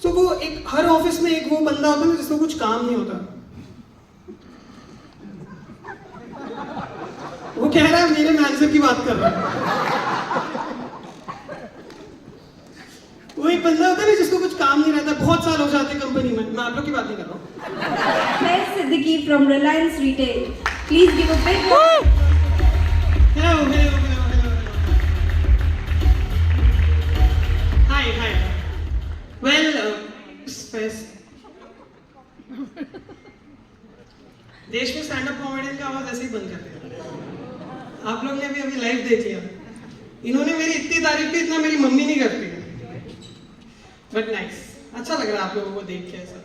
तो वो एक हर ऑफिस में एक वो बंदा होता है जिसको कुछ काम नहीं होता, वो कह रहा है मेरे मैनेजर की बात कर रहा है। वो एक बंदा होता है जिसको कुछ काम नहीं रहता, बहुत साल हो जाते कंपनी में। मैं आप लोग की बात नहीं कर रहा हूँ। Faiz Siddiqui from Reliance Retail. Please give a big Hello. Hi. Well, Faiz, देश में स्टैंड अप कॉमेडियन का आवाज ऐसे ही बंद कर दिया। आप लोग ने भी अभी लाइव देख लिया। इन्होंने मेरी इतनी तारीफ की इतना मेरी मम्मी नहीं करती है। बट नाइस, अच्छा लग रहा है आप लोगों को देख के ऐसा।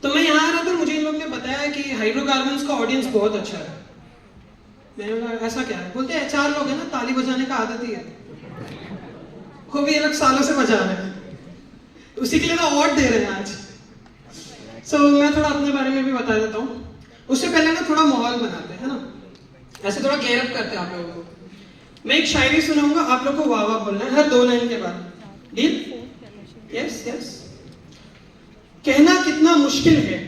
तो मैं यहाँ आ रहा था, मुझे इन लोगों ने बताया कि हाइड्रोकार्बन्स का ऑडियंस बहुत अच्छा है। मैंने बोला ऐसा क्या है? बोलते हैं HR लोग है ना, ताली बजाने का आदत ही है, वो भी अलग सालों से बजा रहे हैं, उसी के लिए तो अवार्ड दे रहे हैं आज। सो मैं थोड़ा अपने बारे में भी बता देता हूँ। उससे पहले ना थोड़ा माहौल बनाते हैं ना, ऐसे थोड़ा गेयर अप करते हैं आप लोगों को। मैं एक शायरी सुनाऊंगा, आप लोग को वाह वाह बोलना है हर 2 लाइन के बाद। डील? यस। कहना कितना मुश्किल है,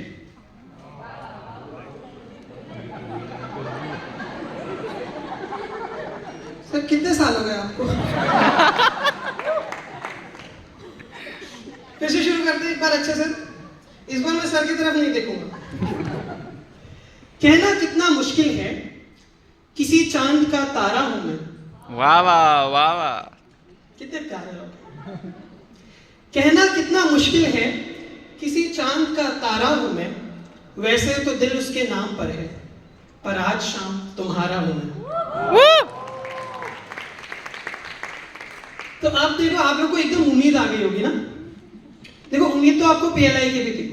सर कितने साल हो गए आपको? फिर से शुरू करते हैं एक बार अच्छे से। इस बार मैं सर की तरफ नहीं देखूंगा। कहना कितना मुश्किल है, किसी चांद का तारा हूं मैं। वाह। कितने प्यारे लोग। कहना कितना मुश्किल है, किसी चांद का तारा हूं मैं, वैसे तो दिल उसके नाम पर है, पर आज शाम तुम्हारा हूं मैं। तो आप देखो, आप लोग को एकदम उम्मीद आ गई होगी ना। देखो उम्मीद तो आपको PLI की भी थी।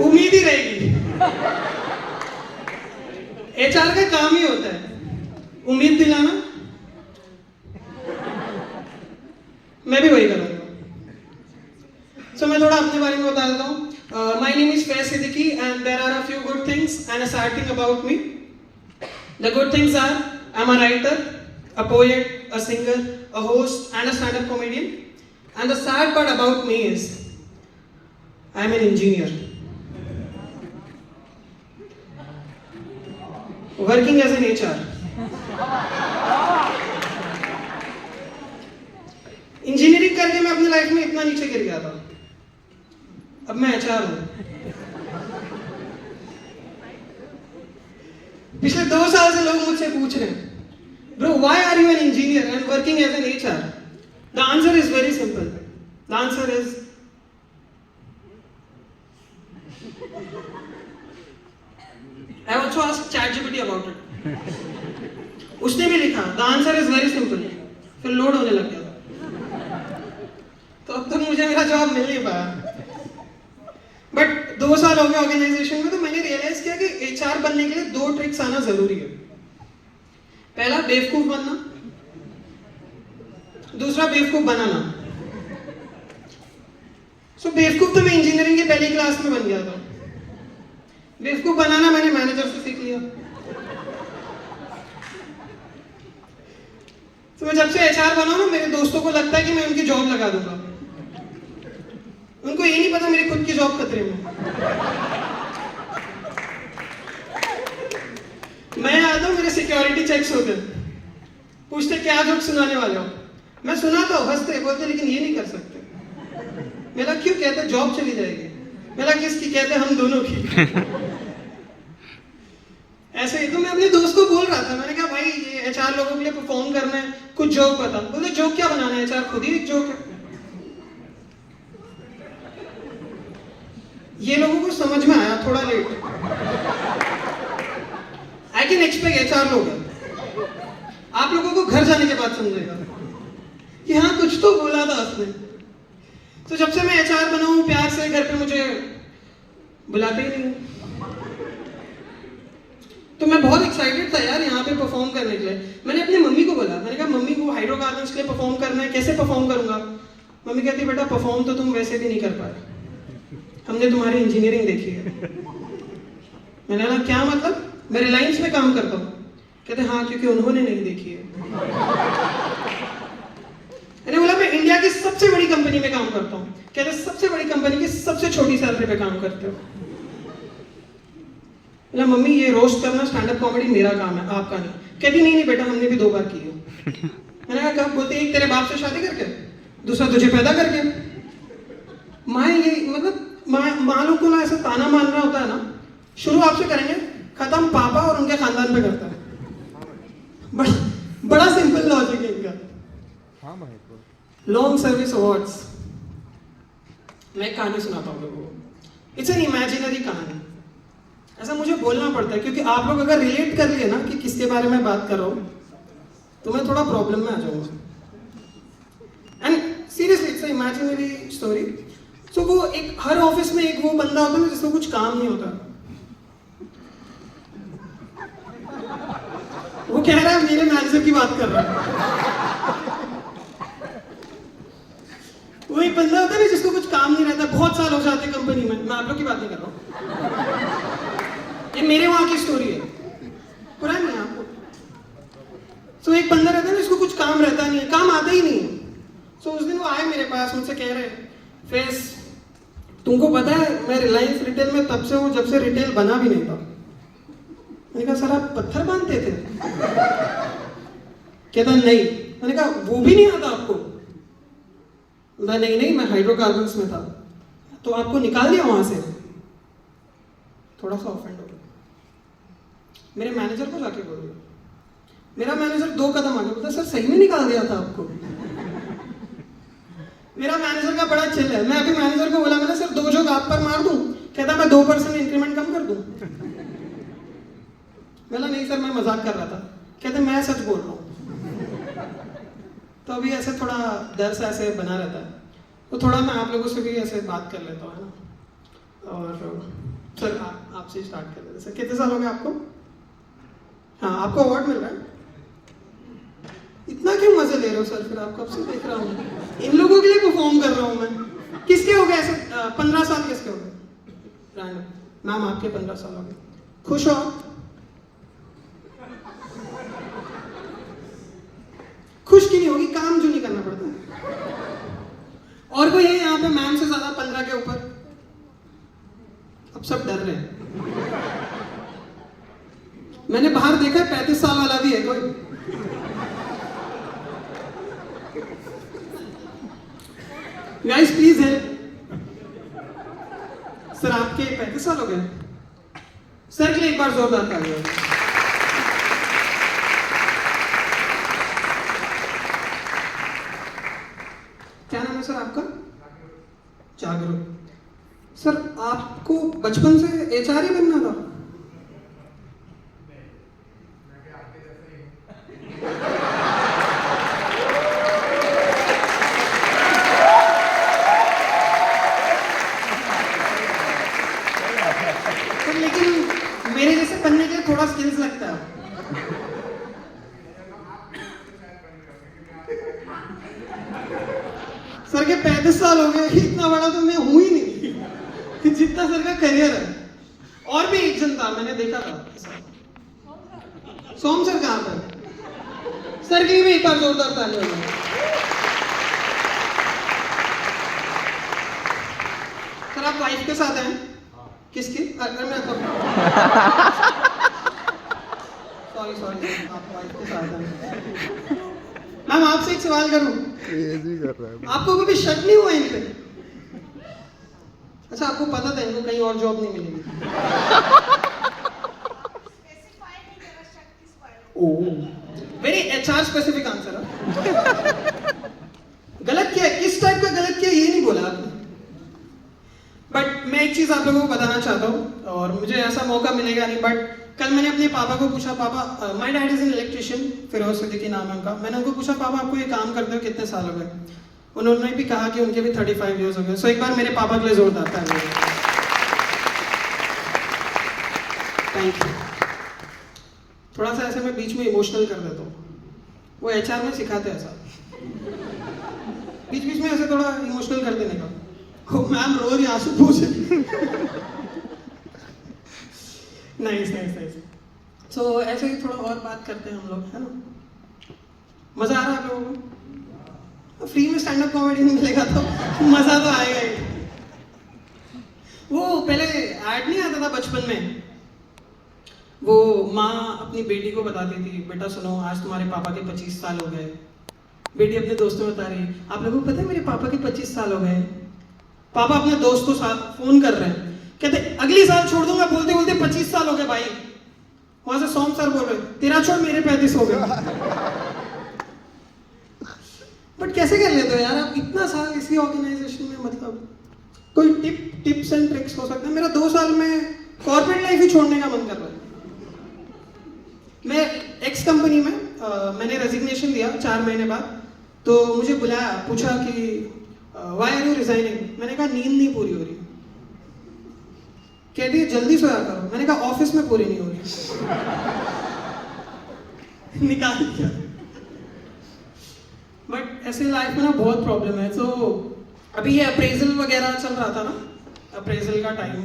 उम्मीद ही रहेगी। HR का काम ही होता है उम्मीद दिलाना। मैं भी वही कर रहा हूँ। So मैं थोड़ा अपने बारे में बता देता हूँ। My name is Faiz Siddiqui and there are a few good things and a sad thing about me. The good things are I'm a writer, a poet, a singer, a host and a stand-up comedian. And the sad part about me is I'm an engineer. Working as an HR. Engineering करके मैं अपनी life में इतना नीचे गिर गया था, अब मैं HR हूं। पिछले 2 साल से लोग मुझसे पूछ रहे हैं, bro why are you an engineer and working as an HR? The answer is very simple. The answer is I also asked ChatGPT about it. उसने भी लिखा the answer is very simple. फिर लोड होने लग गया, तो अब तक मुझे मेरा जॉब मिल नहीं पाया। बट 2 साल हो गए ऑर्गेनाइजेशन में, तो मैंने रियलाइज किया कि HR बनने के लिए 2 ट्रिक्स आना जरूरी है। पहला बेवकूफ बनना, दूसरा बेवकूफ बनाना। सो बेवकूफ तो मैं इंजीनियरिंग की पहली क्लास में बन गया था, बेवकूफ बनाना मैंने मैनेजर से सीख लिया। तो मैं जब से HR बना ना, मेरे दोस्तों को लगता है कि मैं उनकी जॉब लगा दूंगा। उनको ये नहीं पता मेरी खुद की जॉब खतरे में। मैं आता हूँ, मेरे सिक्योरिटी चेक्स होते, पूछते क्या जोक सुनाने वाले हो। मैं सुनाता हूँ, हंसते बोलते लेकिन ये नहीं कर सकते। मेरा क्यों? कहते जॉब चली जाएगी। मेरा किसकी? कहते हम दोनों की। ऐसे ही तो मैं अपने दोस्त को बोल रहा था, मैंने कहा भाई ये HR लोगों के लिए परफॉर्म करना है, कुछ जोक बता। बोले जोक क्या बनाना है, HR खुद ही एक जोक है। ये लोगों को समझ में आया थोड़ा late. I can expect HR लोग हैं, आप लोगों को घर जाने के बाद समझेगा कि हाँ कुछ तो बोला था उसने। तो जब से मैं HR बना हूँ, प्यार से घर पे मुझे बुलाते ही नहीं। तो मैं बहुत एक्साइटेड था यार यहाँ पे परफॉर्म करने के लिए। मैंने अपनी मम्मी को बोला, मैंने कहा मम्मी को हाइड्रोकार्बन्स के लिए परफॉर्म करना है, कैसे परफॉर्म करूंगा? मम्मी कहती बेटा परफॉर्म तो तुम वैसे भी नहीं कर पाए, हमने तुम्हारी इंजीनियरिंग देखी है। मैंने कहा क्या मतलब? मैं रिलायंस में काम करता हूँ। कहते हाँ, क्योंकि उन्होंने नहीं देखी है। मैंने बोला मैं इंडिया की सबसे बड़ी कंपनी में काम करता हूँ। कहते सबसे बड़ी कंपनी की सबसे छोटी सैलरी पे काम करते हो। बोला मम्मी ये रोस्ट करना स्टैंड अप कॉमेडी मेरा काम है, आपका नहीं। कहती नहीं नहीं बेटा, हमने भी 2 बार की है। मैंने कहा कब? बोलते एक तेरे बाप से शादी करके, दूसरा तुझे पैदा करके। माँ ये मतलब माँ लोग को ना ऐसा ताना मारना होता है ना, शुरू आपसे करेंगे, खत्म पापा और उनके खानदान पे करता है। बड़ा सिंपल लॉजिक है इनका। Long service awards. मैं एक कहानी सुनाता हूँ लोगों को। इट्स एन इमेजिनरी कहानी। ऐसा मुझे बोलना पड़ता है क्योंकि आप लोग अगर रिलेट कर लिए ना कि किसके बारे में बात कर रहा हूँ, तो मैं थोड़ा प्रॉब्लम में आ जाऊंगा। And seriously it's an imaginary story. So वो एक हर ऑफिस में एक वो बंदा होता है जिसको कुछ काम नहीं होता। वो कह रहा है मेरे मैनेजर की बात कर रहा है। वो एक बंदा होता है ना जिसको कुछ काम नहीं रहता, बहुत साल हो जाते कंपनी में। मैं आप लोग की बात नहीं कर रहा हूँ, ये मेरे वहां की स्टोरी है, पुरानी है आपको। सो एक बंदा रहता है ना जिसको कुछ काम रहता नहीं है, काम आता ही नहीं है। सो उस दिन वो आए मेरे पास, मुझसे कह रहे फेस तुमको पता है मैं रिलायंस रिटेल में तब से हूँ जब से रिटेल बना भी नहीं था। मैंने कहा सर आप पत्थर बांधते थे? कहता नहीं। मैंने कहा वो भी नहीं आता आपको? नहीं मैं हाइड्रोकार्बन्स में था। तो आपको निकाल दिया वहां से? थोड़ा सा ऑफेंड हो गया। मेरे मैनेजर को जाके बोल दिया। मेरा मैनेजर 2 कदम आगे बोलता सर सही में निकाल दिया था आपको। मेरा मैनेजर का बड़ा चिल है। मैं अभी मैनेजर को बोला मैंने सर 2 जोक आप पर मार दूं? कहता मैं 2% इंक्रीमेंट कम कर दूं। बोला नहीं सर मैं मजाक कर रहा था। कहते मैं सच बोल रहा हूँ। तो अभी ऐसे थोड़ा डर से ऐसे बना रहता है, तो थोड़ा मैं आप लोगों से भी ऐसे बात कर लेता हूँ, है ना। और सर आपसे ही स्टार्ट कर लेते हैं। सर कितने साल हो गए आपको? हाँ आपको अवार्ड मिल रहा है। इतना क्यों मजे ले रहे हो सर? फिर आप कब से देख रहा हूँ, इन लोगों के लिए परफॉर्म कर रहा हूँ मैं। किसके हो गए ऐसे 15 साल? किसके हो गए? रैंडम। मैम आपके 15 साल हो गए, खुश हो? खुश क्यों नहीं होगी? काम जो नहीं करना पड़ता। और कोई है यहाँ पे मैम से ज्यादा 15 के ऊपर? अब सब डर रहे हैं। मैंने बाहर देखा 35 साल वाला भी है कोई। Guys please help. सर आपके 35 साल हो गए? सर के लिए एक बार जोरदार तालियां। क्या नाम है सर आपका? जागरूक। सर आपको बचपन से एचआर ही बनना था? सर लेकिन मेरे जैसे बनने के लिए थोड़ा स्किल्स लगता है। सर के 35 साल हो गए, इतना बड़ा तो मैं हूं ही नहीं जितना सर का करियर है। और भी एक जन था मैंने देखा था। सोम सर कहां पर? सर के लिए भी एक बार जोरदार तालियां हो। सर आप वाइफ के साथ हैं? किसकी? अगर मैं तो सॉरी आप वाइफ के साथ हैं। मैम आपसे एक सवाल करूं? आपको कभी शक नहीं हुआ इन पे? अच्छा आपको पता था इनको कहीं और जॉब नहीं मिलेगी? वेरी एचआर स्पेसिफिक आंसर है। गलत किया, किस टाइप का गलत किया ये नहीं बोला आपने। बट मैं एक चीज आप लोगों को बताना चाहता हूँ, और मुझे ऐसा मौका मिलेगा नहीं, बट कल मैंने अपने पापा को पूछा, पापा my dad is an electrician, Firoz Siddiqui नाम है उनका। मैंने उनको पूछा पापा आपको ये काम करते हो कितने साल हो गए? उन्होंने भी कहा कि उनके भी 35 इयर्स हो गए। सो एक बार मेरे पापा के लिए जोरदार तालियां। Thank you. थोड़ा सा ऐसे मैं बीच में इमोशनल कर देता हूँ, वो एचआर में सिखाते हैं ऐसा, बीच बीच में ऐसे थोड़ा इमोशनल कर देने का। मैम रो रही, आंसू पूछ। Nice nice nice. तो ऐसे ही थोड़ा और बात करते हैं हम लोग, है ना? मजा आ रहा है आप लोगों को? फ्री में स्टैंड अप कॉमेडी मिलेगा तो मजा तो आएगा ही। वो पहले ऐड नहीं आता था बचपन में, वो माँ अपनी बेटी को बताती थी, बेटा सुनो आज तुम्हारे पापा के 25 साल हो गए। बेटी अपने दोस्तों में बता रही, आप लोगों को पता है मेरे पापा के 25 साल हो गए। पापा अपने दोस्त को साथ फोन कर रहे हैं, कहते अगली साल छोड़ दूंगा, बोलते बोलते 25 साल हो गए भाई। वहां से सोम सर बोल रहे तेरा छोड़ मेरे 35 हो गए। बट कैसे कर लेते हो यार आप इतना साल इसी ऑर्गेनाइजेशन में? मतलब कोई टिप्स एंड ट्रिक्स हो सकता है? मेरा 2 साल में कॉर्पोरेट लाइफ ही छोड़ने का मन कर रहा है। मैं एक्स कंपनी में मैंने रेजिग्नेशन दिया 4 महीने बाद, तो मुझे बुलाया, पूछा कि व्हाई आर यू रिजाइनिंग? मैंने कहा नींद नहीं पूरी हो रही। कहती है जल्दी सोया करो। मैंने कहा ऑफिस में पूरी नहीं हो रही। निकाल दिया। बट ऐसे लाइफ में ना बहुत प्रॉब्लम है। तो अभी ये अप्रेजल वगैरह चल रहा था ना, अप्रेजल का टाइम।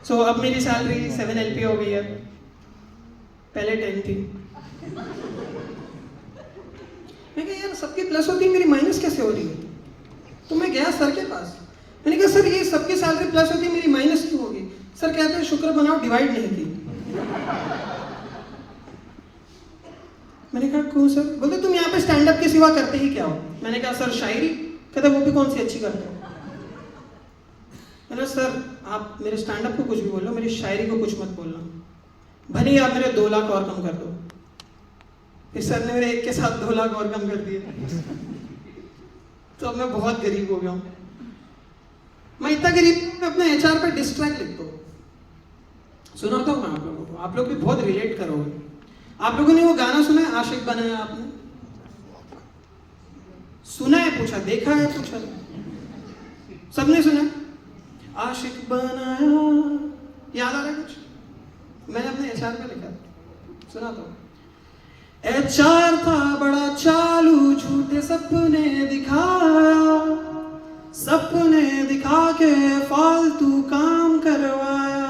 सो अब मेरी सैलरी 7 LP हो गई है, पहले 10 थी। मैं कहा यार सबकी प्लस होती है, मेरी माइनस कैसे हो रही है? तो मैं गया सर के पास, मैंने कहा सर ये सबकी सैलरी प्लस होती है, मेरी माइनस क्यों होगी? सर कहते हैं शुक्र बनाओ डिवाइड नहीं की। मैंने कहा क्यों सर? बोलते तुम यहाँ पे स्टैंड अप के सिवा करते ही क्या हो? मैंने कहा सर शायरी। कहते वो भी कौन सी अच्छी करते हो? मैंने कहा सर आप मेरे स्टैंड अप को कुछ भी बोलो, मेरी शायरी को कुछ मत बोलना, भले ही आप मेरे 2 लाख और कम कर दो। फिर सर ने मेरे एक के साथ 2 लाख और कम कर दिए। तो अब मैं बहुत गरीब हो गया हूँ। मैं इतना गरीब मैं अपने HR पे डिस्ट्रैक्ट लिखता हूँ। सुनाता हूँ मैं आप लोगों को, आप लोग भी बहुत रिलेट करोगे। आप लोगों ने वो गाना सुना है आशिक बनाया? आपने सुना है? पूछा देखा है? पूछा सबने सुना? आशिक बनाया, याद आ रहा है कुछ? मैंने अपने HR पे लिखा, सुना तो। HR था बड़ा चालू, झूठे सपने दिखाया, सपने दिखा के फालतू काम करवाया।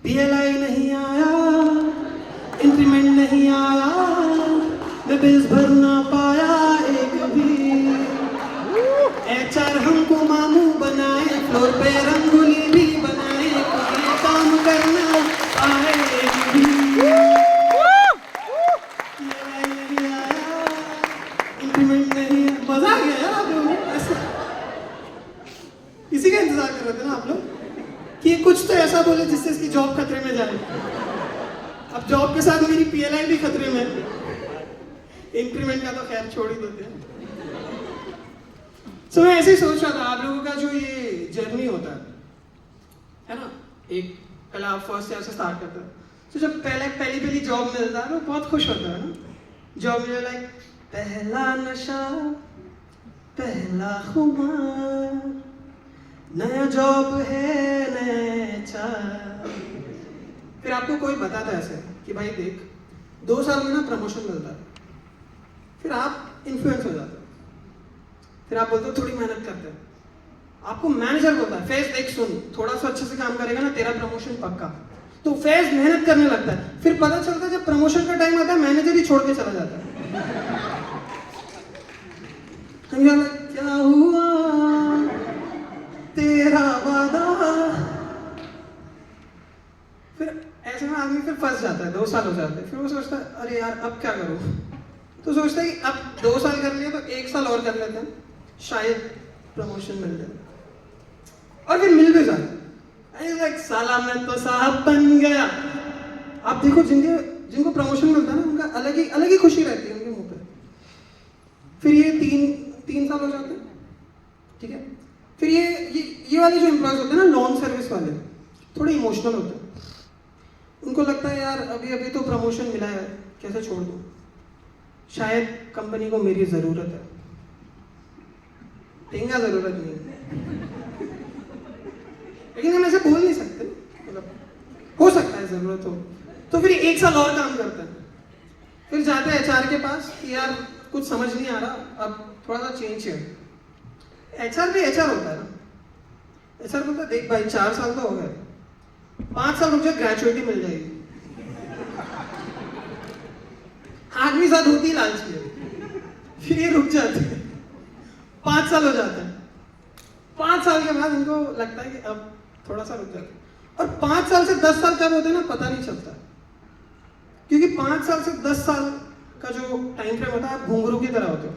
PLI नहीं आया, इंक्रीमेंट नहीं आया, मैं बिल्स भर ना पाया एक भी। HR हमको मामू बनाए, फ्लोर पे रंगोली भी बनाए, कोई काम करना आए एक भी। इंक्रीमेंट नहीं, मजा आ गया यार आप लोगों को। इसी का इंतजार कर रहे थे ना आप लोग कि कुछ तो ऐसा बोले जिससे इसकी जॉब खतरे में जाए। अब जॉब के साथ मेरी PLI भी खतरे में। इंक्रीमेंट का तो खैर छोड़ ही देते हैं। तो मैं ऐसे ही सोच रहा था आप लोगों का जो ये जर्नी होता है ना, एक पहले आप फर्स्ट ईयर से स्टार्ट करते हैं, तो जब पहली जॉब मिलता है तो बहुत खुश होता है ना। जॉब में लाइक पहला नशा, पहला खुमार, नया जॉब है नया HR। फिर आपको कोई बताता है ऐसे कि भाई देख 2 साल में ना प्रमोशन मिलता है। फिर आप इन्फ्लुएंस हो जाते हो, फिर आप बोलते हो थोड़ी मेहनत करते हैं। आपको मैनेजर बोलता है फैज देख सुन, थोड़ा सा अच्छे से काम करेगा ना तेरा प्रमोशन पक्का। तो फैज मेहनत करने लगता है, फिर पता चलता है जब प्रमोशन का टाइम आता है मैनेजर ही छोड़ के चला जाता है। क्या हुआ तेरा वादा? फिर ऐसे में आदमी फिर फंस जाता है, 2 साल हो जाते हैं। फिर वो सोचता है अरे यार अब क्या करूं? तो सोचता है कि अब 2 साल कर लिया तो 1 साल और कर लेते हैं, शायद प्रमोशन मिल जाए। और फिर मिल भी जाता है, साला मैं तो साहब बन गया। आप देखो जिनको प्रमोशन मिलता है ना उनका अलग ही खुशी रहती है उनके मुंह पे। फिर ये 3 साल हो जाते हैं, ठीक है। फिर ये वाले जो एम्प्लॉयज होते हैं ना नॉन सर्विस वाले, थोड़े इमोशनल होते हैं। उनको लगता है यार अभी तो प्रमोशन मिला है, कैसे छोड़ दूं? शायद कंपनी को मेरी जरूरत है। देंगा जरूरत नहीं, लेकिन हम ऐसे बोल नहीं सकते, मतलब हो सकता है जरूरत हो। तो फिर 1 साल और काम करते हैं, फिर जाते हैं HR के पास कि यार कुछ समझ नहीं आ रहा, अब थोड़ा सा चेंज है। HR भी HR होता है ना। HR बोलता है देख भाई 4 साल तो हो गए, 5 साल रुक जाए ग्रेजुएटी मिल जाएगी। आदमी साथ होती है लालच में, फिर ये रुक जाते हैं। 5 साल हो जाते हैं, 5 साल के बाद इनको लगता है कि अब थोड़ा सा रुक जाते हैं। और 5 साल से 10 साल कब होते हैं ना, पता नहीं चलता, क्योंकि 5 साल से 10 साल का जो टाइम फ्रेम होता है, आप घुंघरू की तरह होते हो,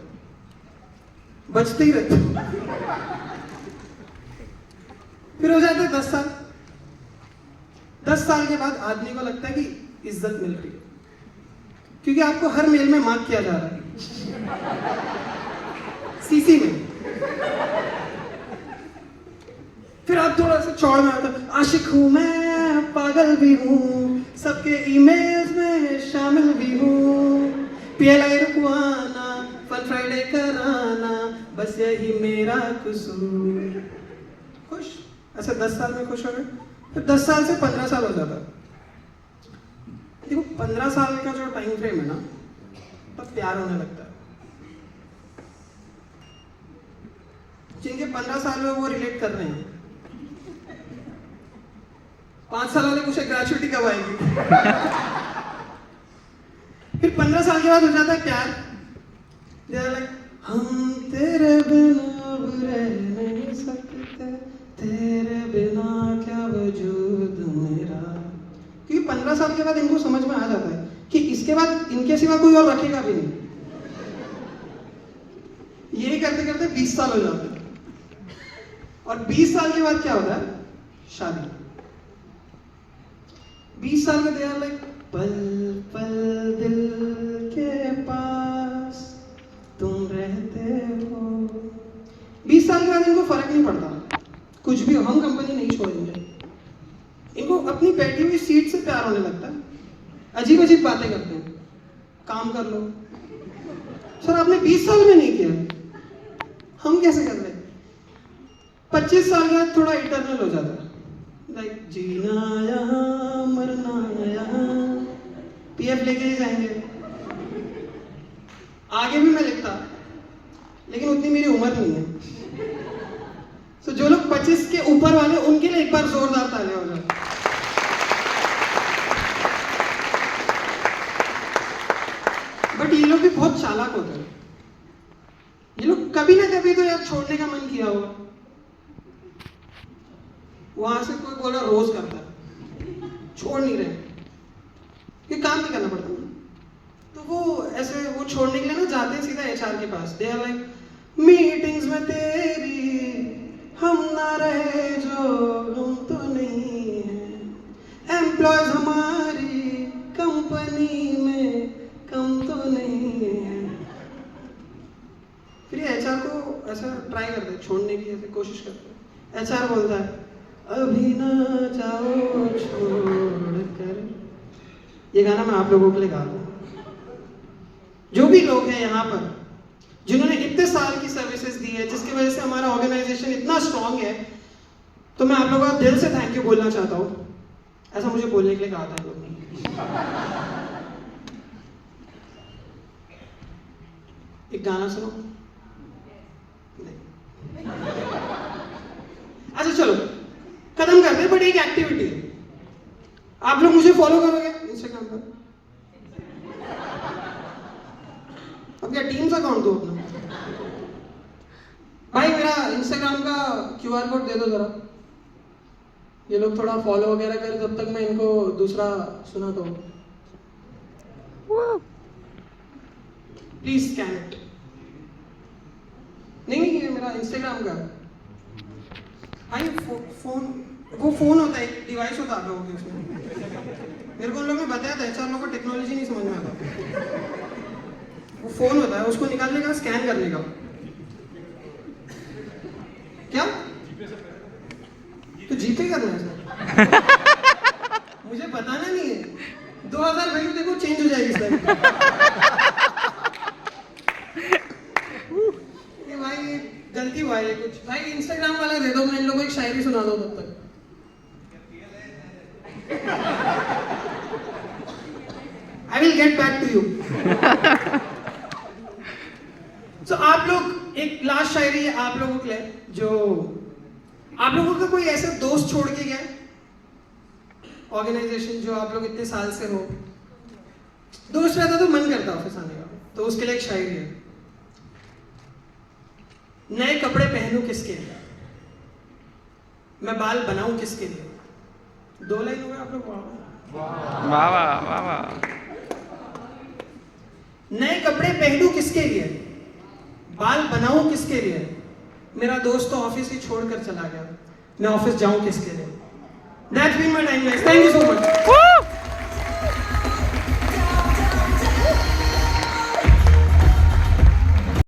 बचते ही रहते हो। फिर हो जाते हैं 10 साल। 10 साल के बाद आदमी को लगता है कि इज्जत मिल रही है, क्योंकि आपको हर मेल में मार्क किया जा रहा है, सीसी में। फिर आप थोड़ा सा चौड़ में आता, आशिक हूं मैं, पागल भी हूं, सबके ईमेल्स में शामिल भी हूं, पीएलआई रुकवाना, फन फ्राइडे कराना, बस यही मेरा कसूर। खुश? ऐसे 10 साल में खुश हो गए। फिर 10 साल से 15 साल हो जाता है। देखो 15 साल का जो टाइम फ्रेम है ना, तब प्यार होने लगता है। जिनके 15 साल में वो रिलेट कर रहे हैं, 5 साल वाले पूछे ग्रेजुएटी कब आएगी। फिर 15 साल के बाद हो जाता है प्यार। लाइक हम तेरे बिना अब रह नहीं सकते, तेरे बिना क्या वजूद मेरा। क्योंकि 15 साल के बाद इनको समझ में आ जाता है कि इसके बाद इनके सिवा कोई और रखेगा भी नहीं। यही करते करते 20 साल हो जाते हैं, और 20 साल के बाद क्या होता है? शादी। 20 साल में दे लाइक पल पल दिल के पास तुम रहते हो। 20 साल के बाद इनको फर्क नहीं पड़ता, कुछ भी हो, हम कंपनी नहीं छोड़ेंगे। इनको अपनी बैठी हुई सीट से प्यार होने लगता है। अजीब अजीब बातें करते हैं, काम कर लो। सर आपने 20 साल में नहीं किया, हम कैसे कर रहे? 25 साल के बाद थोड़ा इंटरनल हो जाता है, लाइक जीना यहाँ मरना यहाँ, पीएफ लेके ही जाएंगे। आगे भी मैं लिखता, लेकिन उतनी मेरी उम्र नहीं है। तो जो लोग 25 के ऊपर वाले, उनके लिए एक बार जोरदार तालियां हो जाए। बट ये लोग भी बहुत चालाक होते हैं। ये लोग कभी ना कभी तो यार छोड़ने का मन किया होगा। वहां से कोई बोला रोज करता है, छोड़ नहीं रहे, ये काम नहीं करना पड़ता ना। तो वो ऐसे वो छोड़ने के लिए ना जाते हैं सीधा एचआर के पास। दे आर लाइक मीटिंग्स में तेरी हम ना रहे जो हम तो नहीं है, एम्प्लॉयज हमारी कंपनी में कम तो नहीं है। फिर एचआर को ऐसा ट्राई करते हैं छोड़ने की, ऐसे कोशिश करते हैं। एचआर बोलता है अभी ना जाओ छोड़ कर। ये गाना मैं आप लोगों के लिए गा रहा हूँ। जो भी लोग हैं यहाँ पर जिन्होंने इतने साल की सर्विसेज दी है, जिसकी वजह से हमारा ऑर्गेनाइजेशन इतना स्ट्रांग है, तो मैं आप लोगों का दिल से थैंक यू बोलना चाहता हूँ। ऐसा मुझे बोलने के लिए कहा था लोग ने। एक गाना सुनो। अच्छा चलो खत्म करते हैं, बट एक एक्टिविटी है। आप लोग मुझे फॉलो करोगे इंस्टाग्राम पर? अब क्या टीम्स अकाउंट दो अपना? भाई मेरा इंस्टाग्राम का क्यूआर कोड दे दो जरा। ये लोग थोड़ा फॉलो वगैरह करें, तब तक मैं इनको दूसरा सुनाता हूँ। Please scan it. नहीं नहीं, ये मेरा इंस्टाग्राम का भाई वो फोन होता है, एक डिवाइस होता है आप लोगों के उसमें। मेरे को उन लोगों ने बताया था, एचआर लोगों को टेक्नोलॉजी नहीं समझ में आता। वो फोन होता है, उसको निकालने का, स्कैन करने का। क्या तो जीपे करना है सर? मुझे बताना नहीं है। 2000 वैल्यू देखो चेंज हो जाएगी इस टाइम। ये भाई गलती हुआ है कुछ। भाई इंस्टाग्राम वाला दे दो, मैं इन लोगों को एक शायरी सुना दो तब तक। I will get back to you. So आप लोग एक लास्ट शायरी है आप लोगों के लिए, जो आप लोगों का कोई ऐसा दोस्त छोड़ के गया ऑर्गेनाइजेशन, जो आप लोग इतने साल से हो, दोस्त रहता तो मन करता ऑफिस आने का, तो उसके लिए एक शायरी है। नए कपड़े पहनूं किसके लिए, मैं बाल बनाऊं किसके लिए। 2 लाइन हो गए आप लोग। वाह वाह वाह वाह। नए कपड़े पहनूं किसके लिए, बाल बनाऊं किसके लिए। मेरा दोस्त तो ऑफिस ही छोड़कर चला गया, मैं ऑफिस जाऊं किसके लिए। That's been my time, guys. Thank you so much.